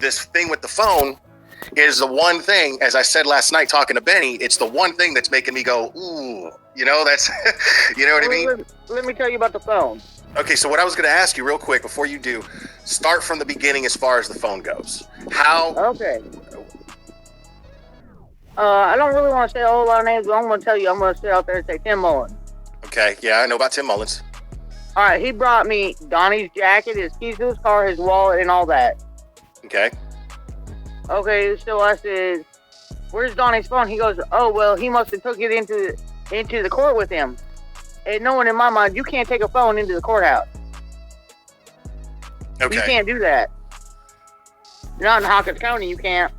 this thing with the phone is the one thing, as I said last night talking to Benny, it's the one thing that's making me go, ooh, that's, you know what I mean? Let me tell you about the phone. Okay, so what I was going to ask you real quick before you do, start from the beginning as far as the phone goes. How? Okay. I don't really want to say a whole lot of names, but I'm going to tell you, I'm going to sit out there and say Tim Mullins. Okay, yeah, I know about Tim Mullins. All right, he brought me Donnie's jacket, his keys to his car, his wallet, and all that. Okay. Okay, so I said, where's Donnie's phone? He goes, oh, well, he must have took it into the court with him. And knowing in my mind, you can't take a phone into the courthouse. Okay. You can't do that. Not in Hawkins County, you can't.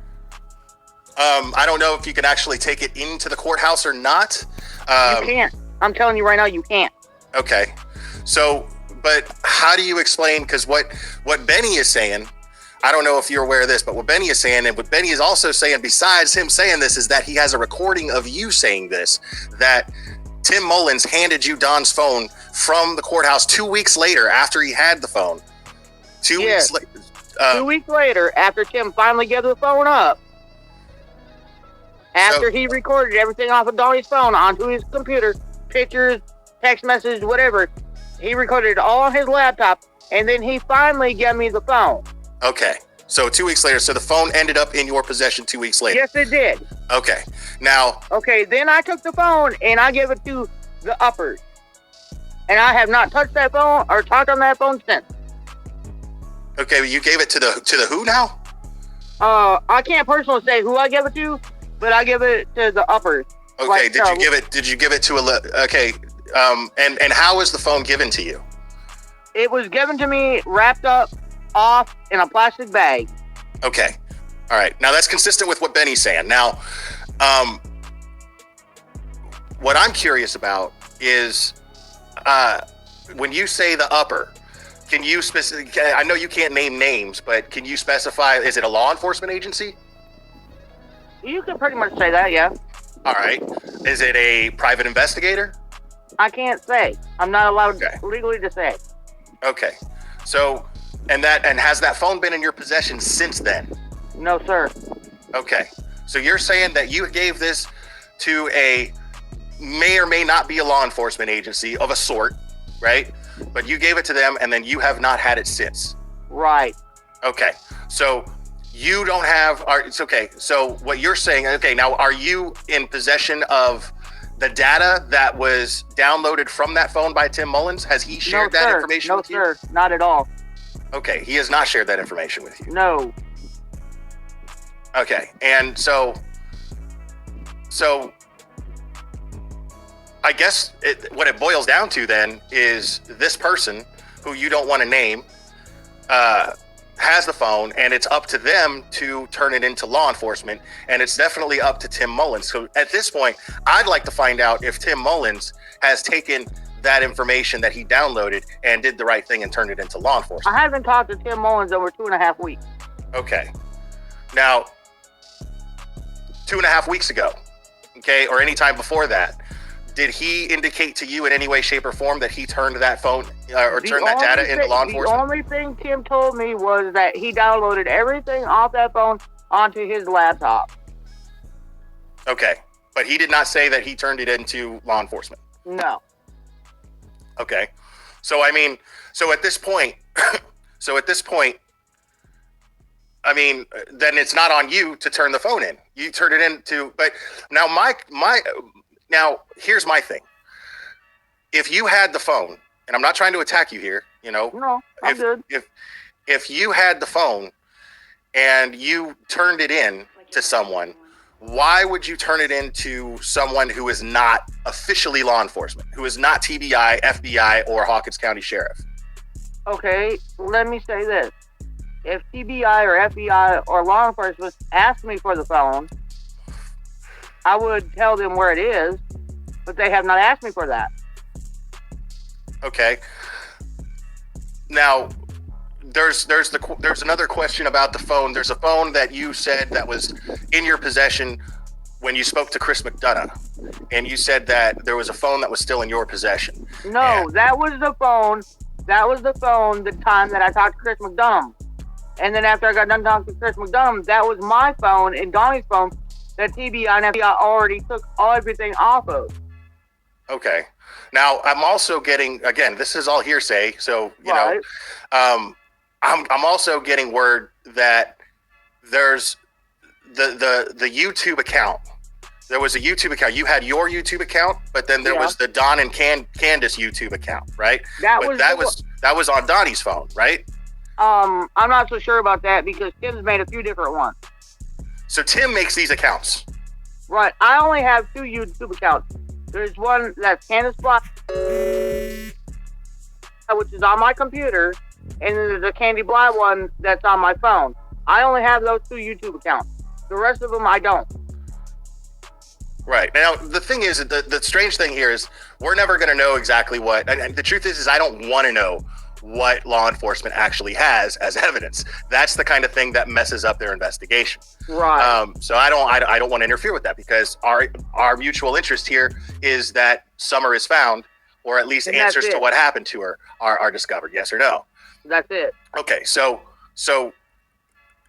I don't know if you can actually take it into the courthouse or not. You can't. I'm telling you right now, you can't. Okay. So, but how do you explain, because what Benny is saying, I don't know if you're aware of this, but what Benny is saying, and what Benny is also saying, besides him saying this, is that he has a recording of you saying this, that Tim Mullins handed you Don's phone from the courthouse 2 weeks later after he had the phone. 2 weeks later. 2 weeks later, after Tim finally gave the phone up, after he recorded everything off of Donnie's phone onto his computer, pictures, text messages, whatever, he recorded it all on his laptop, and then he finally gave me the phone. Okay. So 2 weeks later, so the phone ended up in your possession 2 weeks later? Yes, it did. Okay. Now... Okay, then I took the phone, and I gave it to the uppers. And I have not touched that phone or talked on that phone since. Okay, but you gave it to the who now? I can't personally say who I gave it to, but I give it to the uppers. Okay, like, did you give it to okay, and how was the phone given to you? It was given to me wrapped up off in a plastic bag. Okay. All right. Now that's consistent with what Benny's saying. Now, what I'm curious about is when you say the upper, can you I know you can't name names, but can you specify, is it a law enforcement agency? You can pretty much say that, yeah. All right. Is it a private investigator? I can't say. I'm not allowed legally to say. Okay. So, and has that phone been in your possession since then? No, sir. Okay. So you're saying that you gave this to a may or may not be a law enforcement agency of a sort, right? But you gave it to them and then you have not had it since. Right. Okay. So you don't have, it's okay. So what you're saying, okay, now are you in possession of the data that was downloaded from that phone by Tim Mullins? Has he shared that information with you? No, sir. Not at all. Okay. He has not shared that information with you. No. Okay. And so I guess what it boils down to then is this person who you don't want to name has the phone, and it's up to them to turn it into law enforcement, and it's definitely up to Tim Mullins. So at this point, I'd like to find out if Tim Mullins has taken that information that he downloaded and did the right thing and turned it into law enforcement. I haven't talked to Tim Mullins over 2.5 weeks. Okay. Now, 2.5 weeks ago, okay, or any time before that, did he indicate to you in any way, shape, or form that he turned that phone or turned that data into law enforcement? The only thing Tim told me was that he downloaded everything off that phone onto his laptop. Okay. But he did not say that he turned it into law enforcement? No. Okay. So, I mean, so at this point, I mean, then it's not on you to turn the phone in. You turned it into, but now now here's my thing. If you had the phone, and I'm not trying to attack you here, No, I'm good. If you had the phone and you turned it in to someone, why would you turn it into someone who is not officially law enforcement, who is not TBI, FBI, or Hawkins County Sheriff? Okay, let me say this. If TBI or FBI or law enforcement asked me for the phone, I would tell them where it is, but they have not asked me for that. Okay. Now, there's another question about the phone. There's a phone that you said that was in your possession when you spoke to Chris McDonough, and you said that there was a phone that was still in your possession. No, that was the phone. That was the phone the time that I talked to Chris McDonough. And then after I got done talking to Chris McDonough, that was my phone and Donnie's phone that TBI and FBI already took everything off of. Okay. Now I'm also getting, again, this is all hearsay, so you know, I'm also getting word that there's the YouTube account. There was a YouTube account. You had your YouTube account, but then there was the Don and Candus YouTube account, right? That was on Donnie's phone, right? I'm not so sure about that because Tim's made a few different ones. So Tim makes these accounts. Right. I only have 2 YouTube accounts. There's one that's Candus Black, which is on my computer, and then there's a Candy Bly one that's on my phone. I only have those 2 YouTube accounts. The rest of them I don't. Right. Now, the thing is, the strange thing here is we're never going to know exactly what, and the truth is I don't want to know what law enforcement actually has as evidence. That's the kind of thing that messes up their investigation. Right. So I don't want to interfere with that because our mutual interest here is that Summer is found, or at least answers to what happened to her are discovered. Yes or no? That's it. Okay. So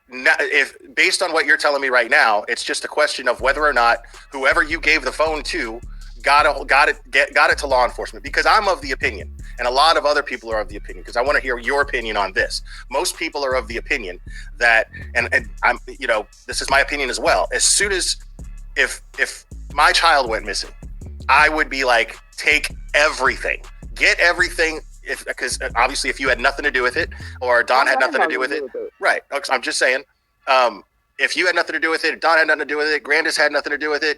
now, if based on what you're telling me right now, it's just a question of whether or not whoever you gave the phone to got it to law enforcement, because I'm of the opinion, and a lot of other people are of the opinion, because I want to hear your opinion on this. Most people are of the opinion that, and I'm, you know, this is my opinion as well. As soon as if my child went missing, I would be like, take everything, get everything. Because obviously, if you had nothing to do with it, or Don had nothing to do with it, right? I'm just saying, if you had nothing to do with it, Don had nothing to do with it, Grandis had nothing to do with it.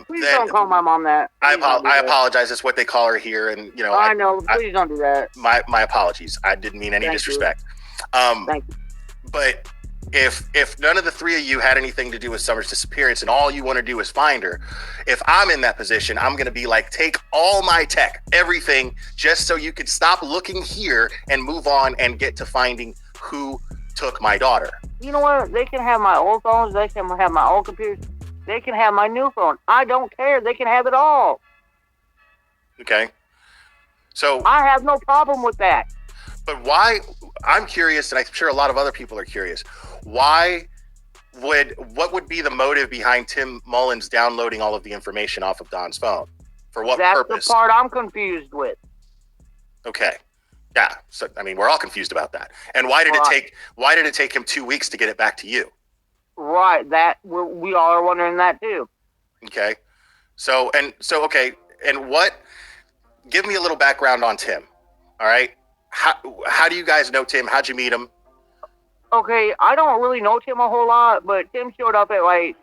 Please don't call my mom that. I apologize. That's what they call her here, and you know. I know. Please don't do that. My apologies. I didn't mean any disrespect. Thank you. But if none of the 3 of you had anything to do with Summer's disappearance and all you want to do is find her, if I'm in that position, I'm going to be like, take all my tech, everything, just so you could stop looking here and move on and get to finding who took my daughter. You know what? They can have my old phones. They can have my old computers. They can have my new phone. I don't care. They can have it all. Okay. So I have no problem with that. But why? I'm curious, and I'm sure a lot of other people are curious. What would be the motive behind Tim Mullins downloading all of the information off of Don's phone? For what purpose? That's the part I'm confused with. Okay. Yeah. So I mean, we're all confused about that. And why did it take him 2 weeks to get it back to you? Right. We all are wondering that too. Okay. So okay. And give me a little background on Tim. All right. How do you guys know Tim? How'd you meet him? Okay, I don't really know Tim a whole lot, but Tim showed up at like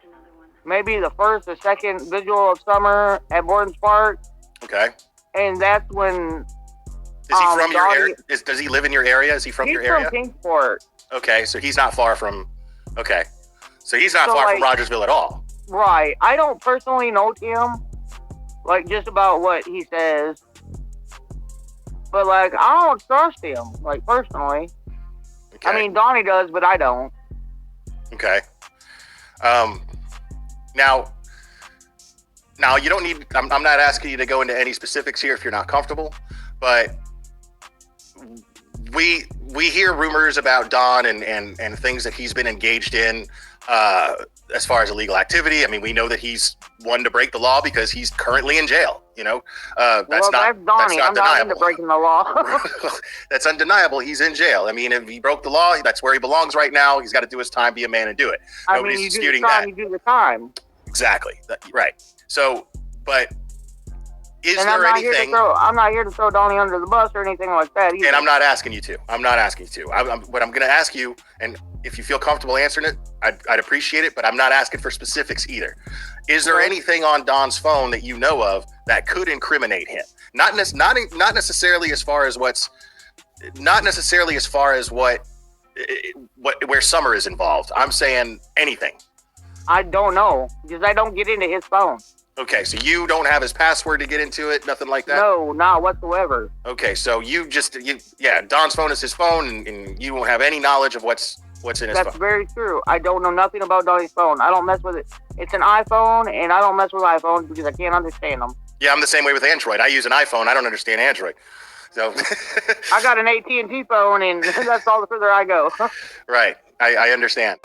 maybe the first or second visual of Summer at Borden's Park. Okay. And that's when. Is he from your area? Does he live in your area? Is he from your area? He's from Kingsport. Okay, so he's not far from. Okay, so he's not far from Rogersville at all. Right. I don't personally know Tim, like just about what he says. But, like, I don't trust him, like, personally. Okay. I mean, Donnie does, but I don't. Okay. Now, you don't need... I'm not asking you to go into any specifics here if you're not comfortable, but we hear rumors about Don and things that he's been engaged in as far as illegal activity. I mean, we know that he's one to break the law because he's currently in jail. You know, that's Donnie. I'm not into breaking the law. That's undeniable. He's in jail. I mean, if he broke the law, that's where he belongs right now. He's got to do his time, be a man, and do it. Nobody's disputing that. You do the time. Exactly. Right. So, but is there anything? I'm not here to throw Donnie under the bus or anything like that either. And I'm not asking you to. What I'm going to ask you, and if you feel comfortable answering it, I'd appreciate it, but I'm not asking for specifics either. Is there anything on Don's phone that you know of that could incriminate him? Not necessarily as far as where Summer is involved. I'm saying anything. I don't know because I don't get into his phone. Okay, so you don't have his password to get into it, nothing like that? No, not whatsoever. Okay, so Don's phone is his phone, and you won't have any knowledge of what's in his phone. That's very true. I don't know nothing about Donnie's phone. I don't mess with it. It's an iPhone, and I don't mess with iPhones because I can't understand them. Yeah, I'm the same way with Android. I use an iPhone. I don't understand Android. So, I got an AT&T phone, and that's all the further I go. right. I understand.